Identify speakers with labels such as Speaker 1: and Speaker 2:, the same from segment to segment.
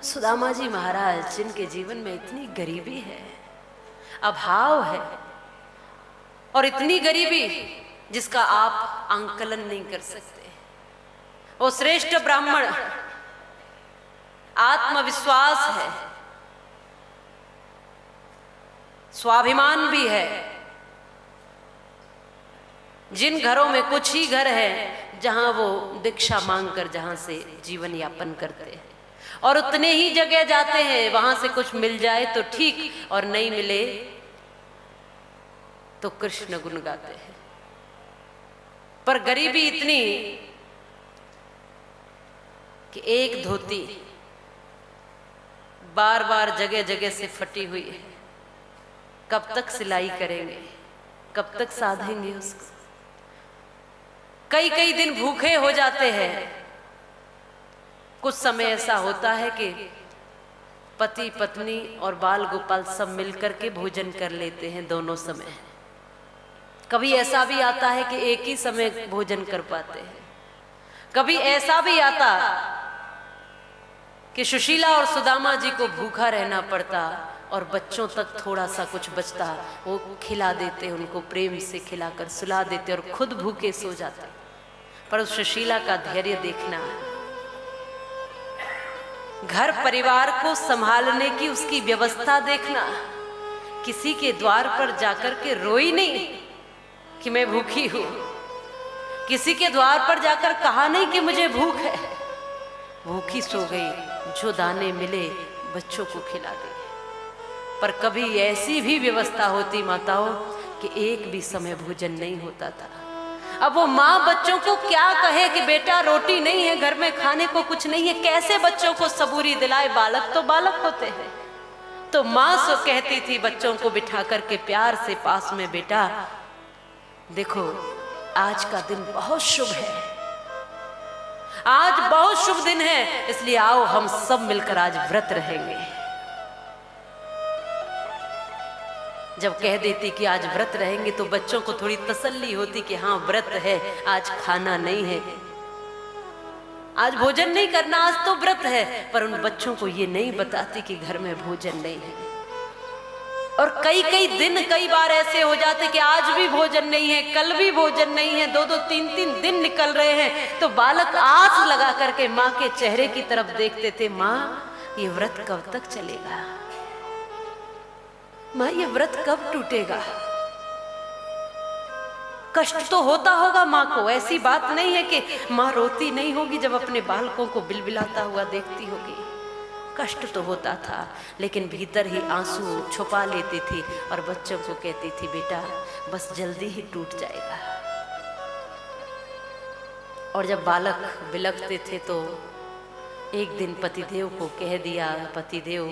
Speaker 1: सुदामा जी महाराज जिनके जीवन में इतनी गरीबी है, अभाव है, और इतनी गरीबी जिसका आप आंकलन नहीं कर सकते। वो श्रेष्ठ ब्राह्मण, आत्मविश्वास है, स्वाभिमान भी है। जिन घरों में कुछ ही घर है जहां वो दीक्षा मांगकर जहां से जीवन यापन करते हैं, और उतने ही जगह जाते हैं वहां से कुछ मिल जाए तो ठीक, और नहीं मिले तो कृष्ण गुण गाते हैं। पर गरीबी इतनी कि एक धोती बार बार जगह जगह से फटी हुई है। कब तक सिलाई करेंगे, कब तक साधेंगे उसको। कई कई दिन भूखे हो जाते हैं। कुछ समय ऐसा होता है कि पति पत्नी और बाल गोपाल सब मिलकर के भोजन कर लेते हैं दोनों समय। कभी ऐसा भी आता है कि एक ही समय भोजन कर पाते हैं। कभी ऐसा भी आता कि सुशीला और सुदामा जी को भूखा रहना पड़ता और बच्चों तक थोड़ा सा कुछ बचता, वो खिला देते, उनको प्रेम से खिलाकर सुला देते और खुद भूखे सो जाते। पर उस सुशीला का धैर्य देखना, घर परिवार को संभालने की उसकी व्यवस्था देखना। किसी के द्वार पर जाकर के रोई नहीं कि मैं भूखी हूं, किसी के द्वार पर जाकर कहा नहीं कि मुझे भूख है। भूखी सो गई, जो दाने मिले बच्चों को खिला दे। पर कभी ऐसी भी व्यवस्था होती माताओं कि एक भी समय भोजन नहीं होता था। अब वो माँ बच्चों को क्या कहे कि बेटा रोटी नहीं है, घर में खाने को कुछ नहीं है, कैसे बच्चों को सबूरी दिलाए। बालक तो बालक होते हैं। तो माँ सो कहती थी बच्चों को बिठा करके प्यार से पास में, बेटा देखो आज का दिन बहुत शुभ है, आज बहुत शुभ दिन है, इसलिए आओ हम सब मिलकर आज व्रत रहेंगे। जब कह देती कि आज व्रत रहेंगे तो बच्चों को थोड़ी तसल्ली होती कि हाँ व्रत है, आज खाना नहीं है, आज भोजन नहीं करना, आज तो व्रत है। पर उन बच्चों को ये नहीं बताती कि घर में भोजन नहीं है। और कई कई दिन, कई बार ऐसे हो जाते कि आज भी भोजन नहीं है, कल भी भोजन नहीं है, 2-2, 3-3 दिन निकल रहे हैं। तो बालक आस लगा करके माँ के चेहरे की तरफ देखते थे, माँ ये व्रत कब तक चलेगा, माँ ये व्रत कब टूटेगा। कष्ट तो होता होगा माँ को, ऐसी बात नहीं है कि माँ रोती नहीं होगी जब अपने बालकों को बिलबिलाता हुआ देखती होगी। कष्ट तो होता था, लेकिन भीतर ही आंसू छुपा लेती थी और बच्चों को कहती थी बेटा बस जल्दी ही टूट जाएगा। और जब बालक बिलखते थे तो एक दिन पतिदेव को कह दिया, पतिदेव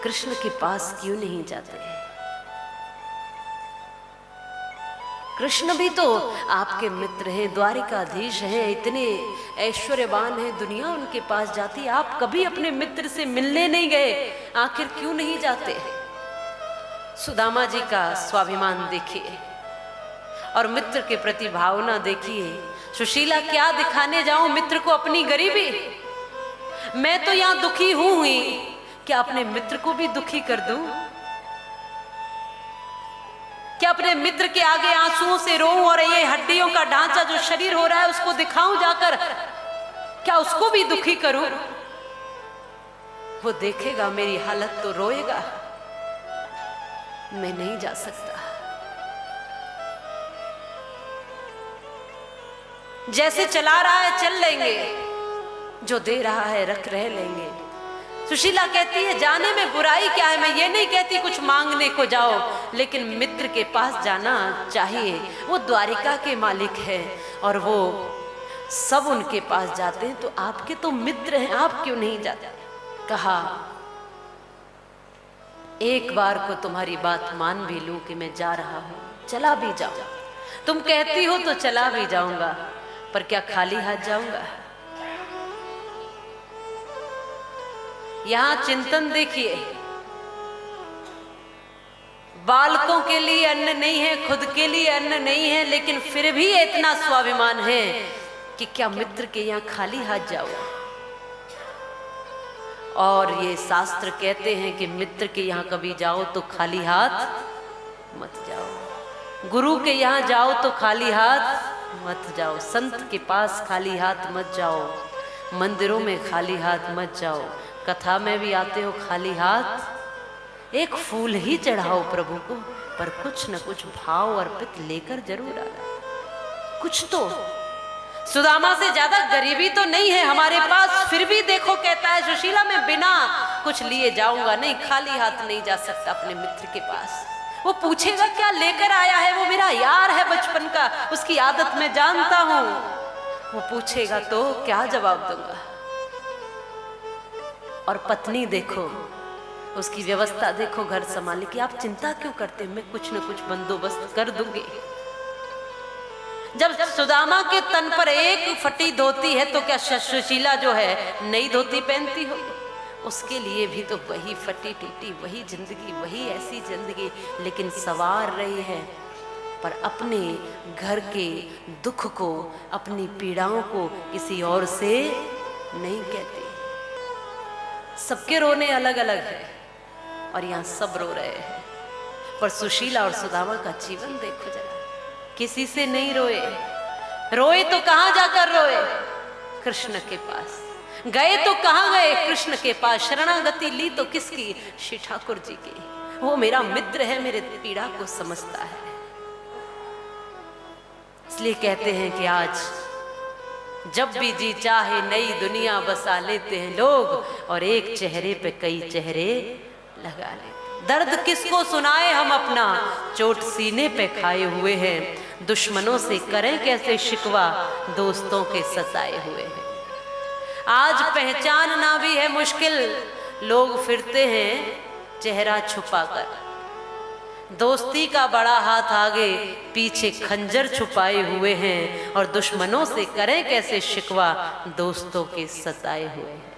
Speaker 1: कृष्ण के पास क्यों नहीं जाते? कृष्ण भी तो आपके मित्र हैं, द्वारिकाधीश हैं, इतने ऐश्वर्यवान हैं, दुनिया उनके पास जाती, आप कभी अपने मित्र से मिलने नहीं गए, आखिर क्यों नहीं जाते? सुदामा जी का स्वाभिमान देखिए और मित्र के प्रति भावना देखिए। सुशीला क्या दिखाने जाऊं मित्र को अपनी गरीबी? मैं तो यहां दुखी हूं ही, क्या अपने मित्र को भी दुखी कर दूं? क्या अपने मित्र के आगे आंसुओं से रोऊं और ये हड्डियों का ढांचा जो शरीर हो रहा है उसको दिखाऊं जाकर? क्या उसको भी दुखी करूं? वो देखेगा मेरी हालत तो रोएगा। मैं नहीं जा सकता। जैसे चला रहा है चल लेंगे, जो दे रहा है रख रह लेंगे। सुशीला कहती है जाने में बुराई क्या है, मैं ये नहीं कहती कुछ मांगने को जाओ, लेकिन मित्र के पास जाना चाहिए। वो द्वारिका के मालिक है और वो सब उनके पास जाते हैं, तो आपके तो मित्र हैं, आप क्यों नहीं जाते? कहा एक बार को तुम्हारी बात मान भी लूं कि मैं जा रहा हूं, चला भी जाऊं, तुम कहती हो तो चला भी जाऊंगा, पर क्या खाली हाथ जाऊंगा? यहां चिंतन देखिए, बालकों के लिए अन्न नहीं है, खुद के लिए अन्न नहीं है, लेकिन फिर भी इतना स्वाभिमान है कि क्या मित्र के यहां खाली हाथ जाओ? और ये शास्त्र कहते हैं कि मित्र के यहाँ कभी जाओ तो खाली हाथ मत जाओ, गुरु के यहाँ जाओ तो खाली हाथ मत जाओ, संत के पास खाली हाथ मत जाओ, मंदिरों में खाली हाथ मत जाओ, कथा में भी आते हो खाली हाथ। एक फूल ही चढ़ाओ प्रभु को, पर कुछ न कुछ भाव अर्पित लेकर जरूर आना। कुछ तो सुदामा से ज्यादा गरीबी तो नहीं है हमारे पास, फिर भी देखो कहता है सुशीला मैं बिना कुछ लिए जाऊंगा नहीं, खाली हाथ नहीं जा सकता अपने मित्र के पास। वो पूछेगा क्या लेकर आया है, वो मेरा यार है बचपन का, उसकी आदत मैं जानता हूं। वो पूछेगा तो क्या जवाब दूंगा। और पत्नी देखो, उसकी व्यवस्था देखो घर संभालने की, आप चिंता क्यों करते, मैं कुछ न कुछ बंदोबस्त कर दूंगी। जब सुदामा के तन पर एक फटी धोती है तो क्या सुशीला जो है नई धोती पहनती हो? उसके लिए भी तो वही फटी टूटी, वही जिंदगी, वही ऐसी जिंदगी, लेकिन सवार रही है। पर अपने घर के दुख को, अपनी पीड़ाओं को किसी और से नहीं कहती। सबके रोने अलग अलग है और यहाँ सब रो रहे हैं, पर सुशीला और सुदामा का जीवन देखो जरा, किसी से नहीं रोए। रोए तो कहां जाकर रोए? कृष्ण के पास गए तो कहां गए? कृष्ण के पास। शरणागति ली तो किसकी? श्री ठाकुर जी की। वो मेरा मित्र है, मेरे पीड़ा को समझता है। इसलिए कहते हैं कि आज जब भी जी चाहे नई दुनिया बसा लेते हैं लोग, और एक चेहरे पे कई चेहरे लगा लेते। दर्द किसको सुनाए हम अपना, चोट सीने पे खाए हुए हैं। दुश्मनों से करें कैसे शिकवा, दोस्तों के सताए हुए हैं। आज पहचानना भी है मुश्किल, लोग फिरते हैं चेहरा छुपाकर। दोस्ती का बड़ा हाथ आगे, पीछे खंजर छुपाए हुए हैं। और दुश्मनों से करें कैसे शिकवा, दोस्तों के सताए हुए हैं।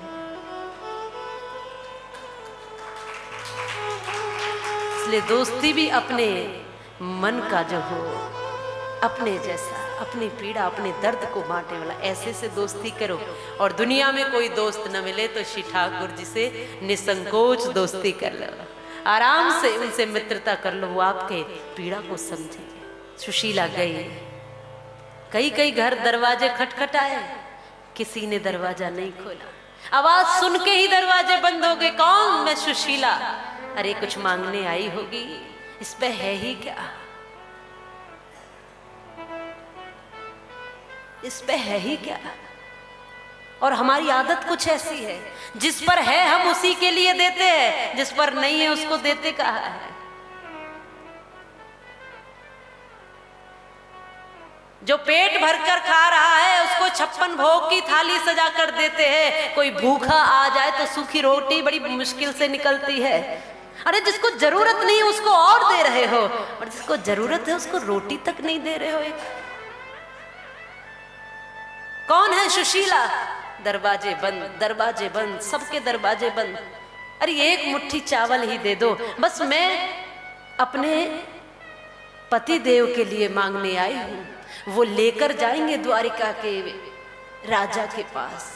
Speaker 1: इसलिए दोस्ती भी अपने मन का जो हो, अपने जैसा, अपनी पीड़ा, अपने दर्द को बांटने वाला, ऐसे से दोस्ती करो। और दुनिया में कोई दोस्त न मिले तो श्री ठाकुर जी से निसंकोच दोस्ती कर लो, आराम से उनसे मित्रता कर लो, वो आपके पीड़ा को समझेंगे। सुशीला गई, कई घर दरवाजे खटखटाए, किसी ने दरवाजा नहीं खोला। आवाज सुन के ही दरवाजे बंद हो गए। कौन? मैं सुशीला। अरे कुछ मांगने आई होगी, इस पे है ही क्या, इस पे है ही क्या। और हमारी आदत कुछ ऐसी है, जिस पर है हम उसी के लिए देते हैं, जिस पर नहीं है उसको देते कहाँ है। जो पेट भरकर खा रहा है उसको 56 भोग की थाली सजा कर देते हैं। कोई भूखा आ जाए तो सूखी रोटी बड़ी मुश्किल से निकलती है। अरे जिसको जरूरत नहीं उसको और दे रहे हो, और जिसको जरूरत है उसको रोटी तक नहीं दे रहे हो। एक कौन है? सुशीला। दरवाजे बंद, दरवाजे बंद, सबके दरवाजे बंद। अरे एक मुट्ठी चावल ही दे दो, बस मैं अपने पति देव के लिए मांगने आई हूं। वो लेकर जाएंगे द्वारिका के राजा के पास।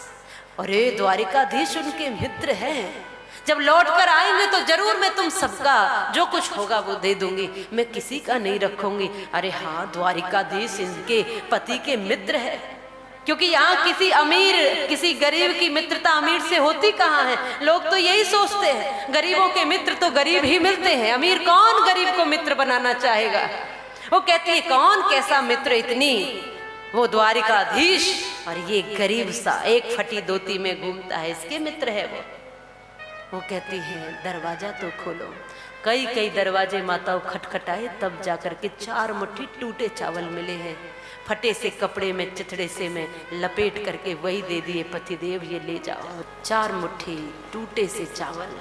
Speaker 1: अरे द्वारिकाधीश उनके मित्र हैं, जब लौट कर आएंगे तो जरूर मैं तुम सबका जो कुछ होगा वो दे दूंगी, मैं किसी का नहीं रखूंगी। अरे हाँ, द्वारिकाधीश इनके पति के मित्र है, क्योंकि यहाँ किसी अमीर किसी गरीब की मित्रता अमीर से होती कहाँ है। लोग तो यही सोचते हैं, गरीबों के मित्र तो गरीब ही मिलते हैं, अमीर कौन गरीब को मित्र बनाना चाहेगा। वो कहती है कौन कैसा मित्र, इतनी वो द्वारिकाधीश और ये गरीब सा एक फटी धोती में घूमता है, इसके मित्र है वो कहती है दरवाजा तो खोलो। कई दरवाजे माताओं खटखटाए, तब जाकर के 4 मुट्ठी टूटे चावल मिले हैं। फटे से कपड़े में, चिथड़े से में लपेट करके वही दे दिए, पतिदेव ये ले जाओ। 4 मुट्ठी टूटे से चावल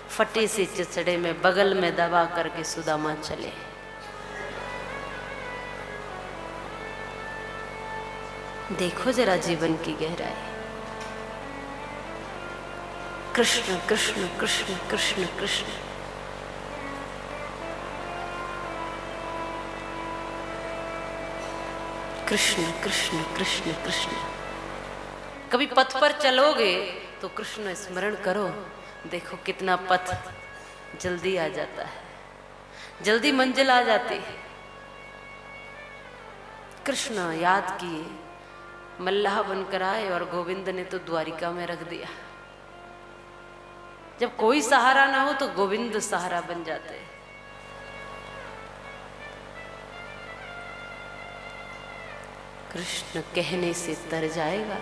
Speaker 1: फटे से चिथड़े में बगल में दबा करके सुदामा चले। देखो जरा जीवन की गहराई। कृष्ण कृष्ण कृष्ण कृष्ण कृष्ण। कृष्ण कृष्ण कृष्ण कृष्ण। कभी पथ पर चलोगे तो कृष्ण स्मरण करो, देखो कितना पथ जल्दी आ जाता है, जल्दी मंजिल आ जाती है। कृष्ण याद किए, मल्लाह बनकर आए और गोविंद ने तो द्वारिका में रख दिया। जब कोई सहारा ना हो तो गोविंद सहारा बन जाते हैं। कृष्ण कहने से तर जाएगा।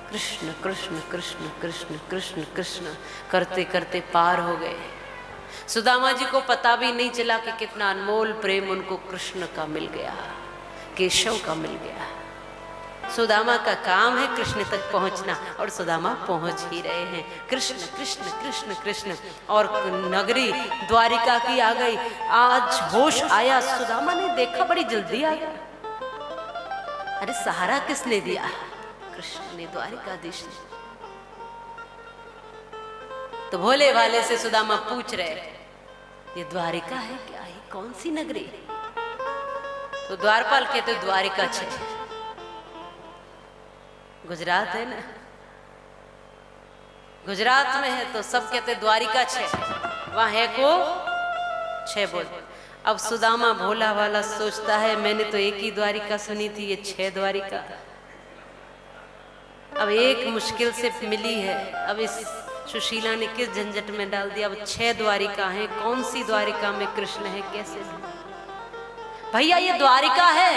Speaker 1: कृष्ण कृष्ण कृष्ण कृष्ण कृष्ण कृष्ण करते करते पार हो गए। सुदामा जी को पता भी नहीं चला कि कितना अनमोल प्रेम उनको कृष्ण का मिल गया, केशव का मिल गया। सुदामा का काम है कृष्ण तक पहुंचना, और सुदामा पहुंच ही रहे हैं। कृष्ण कृष्ण कृष्ण कृष्ण, और नगरी द्वारिका की आ गई। आज होश आया, सुदामा ने देखा बड़ी जल्दी आ गया। अरे सहारा किसने दिया? कृष्ण ने, द्वारिकाधीश ने। तो भोले भाले से सुदामा पूछ रहे, ये द्वारिका है क्या? है कौन सी नगरी? तो द्वारपाल कहते द्वारिका छे, गुजरात है ना, गुजरात में है, तो सब कहते द्वारिका छे, वहां है को छे बोल। अब सुदामा भोला वाला सोचता है, मैंने तो एक ही द्वारिका सुनी थी, ये 6 द्वारिका। अब एक मुश्किल से मिली है, अब इस सुशीला ने किस झंझट में डाल दिया। अब 6 द्वारिका हैं, कौन सी द्वारिका में कृष्ण है, कैसे? भैया ये द्वारिका है,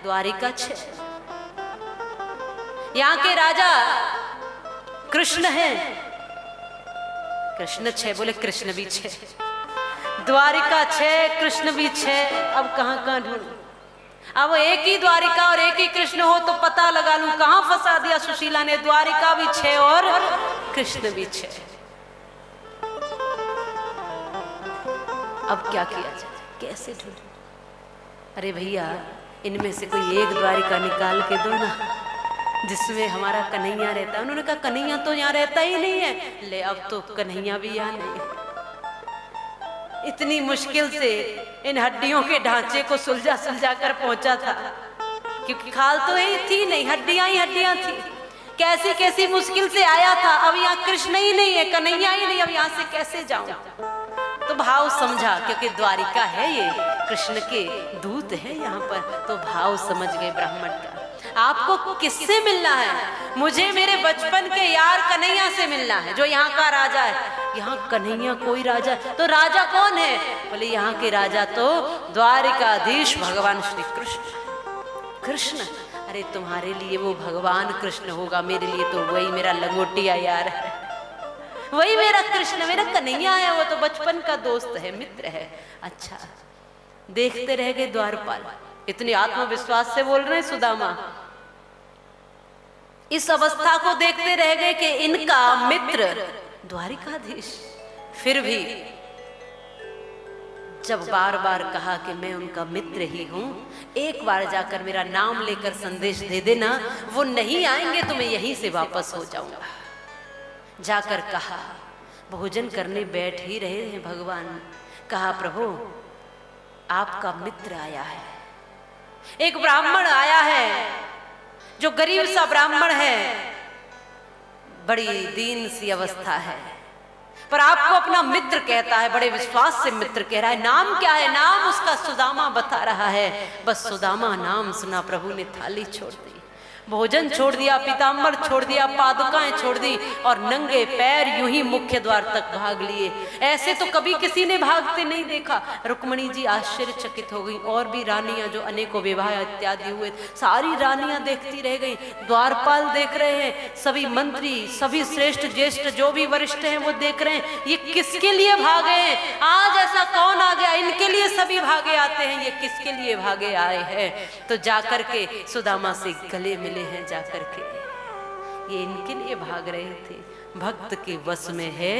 Speaker 1: द्वारिका 6, यहाँ के राजा कृष्ण है। कृष्ण 6 बोले, कृष्ण भी 6, द्वारिका 6, कृष्ण भी 6। अब कहाँ कहाँ ढूंढूं? अब एक ही द्वारिका और एक ही कृष्ण हो तो पता लगा लूं। कहाँ फंसा दिया सुशीला ने, द्वारिका भी 6 और कृष्ण भी 6। अब क्या किया जाए, कैसे ढूंढूं? अरे भैया इनमें से कोई एक द्वारिका निकाल के दो ना, जिसमें हमारा कन्हैया रहता है। उन्होंने कहा कन्हैया तो यहाँ रहता ही नहीं है। ले अब तो कन्हैया भी यहाँ नहीं है। इतनी मुश्किल से इन हड्डियों के ढांचे को सुलझा सुलझा कर पहुंचा था, क्योंकि खाल तो यही थी नहीं, हड्डियां ही हड्डियां थी। कैसी कैसी मुश्किल से आया था। अब यहाँ कृष्ण ही नहीं है, कन्हैया ही नहीं, अब यहाँ से कैसे जाऊं? तो भाव समझा, क्योंकि द्वारिका है, ये कृष्ण के दूत है यहाँ पर, तो भाव समझ गए ब्राह्मण का। आपको किससे मिलना है? मुझे मेरे बचपन के यार कन्हैया से मिलना है, जो यहाँ का राजा है। यहाँ कन्हैया कोई राजा है? तो राजा कौन है? बोले यहाँ के राजा तो द्वारिकाधीश भगवान श्री कृष्ण। कृष्ण? अरे तुम्हारे लिए वो भगवान कृष्ण होगा, मेरे लिए तो वही मेरा लंगोटिया यार है, वही मेरा कृष्ण, मेरा कन्हैया है। वो तो बचपन का दोस्त है, मित्र है। अच्छा, देखते रह गए द्वारपाल, इतनी आत्मविश्वास से बोल रहे हैं सुदामा। इस अवस्था को देखते रह गए कि इनका मित्र द्वारिकाधीश। फिर भी जब बार बार कहा कि मैं उनका मित्र ही हूं, एक बार जाकर मेरा नाम लेकर संदेश दे देना, वो नहीं आएंगे तो मैं यहीं से वापस हो जाऊंगा। जाकर कहा, भोजन करने बैठ ही रहे हैं भगवान। कहा प्रभु आपका मित्र आया है, एक ब्राह्मण आया है, जो गरीब सा ब्राह्मण है, बड़ी दीन सी अवस्था है, पर आपको अपना मित्र कहता है, बड़े विश्वास से मित्र कह रहा है। नाम क्या है? नाम उसका सुदामा बता रहा है। बस सुदामा नाम सुना, प्रभु ने थाली छोड़ दी, भोजन छोड़ दिया, पीताम्बर छोड़ दिया, पादुकाएं छोड़ दी, और नंगे पैर यूं ही मुख्य द्वार तक भाग लिए। ऐसे तो कभी किसी ने भागते नहीं देखा। रुक्मणी जी आश्चर्यचकित हो गई, और भी रानियां जो अनेकों विवाह इत्यादि हुए, सारी रानियां देखती रह गई। द्वारपाल देख रहे हैं, सभी मंत्री, सभी श्रेष्ठ ज्येष्ठ जो भी वरिष्ठ हैं वो देख रहे हैं, ये किसके लिए भागे हैं? आज ऐसा कौन आ गया? इनके लिए सभी भागे आते हैं, ये किसके लिए भागे आए हैं? तो जाकर के सुदामा से गले मिले हैं, जाकर के ये इनके लिए भाग रहे थे। भक्त के वश में है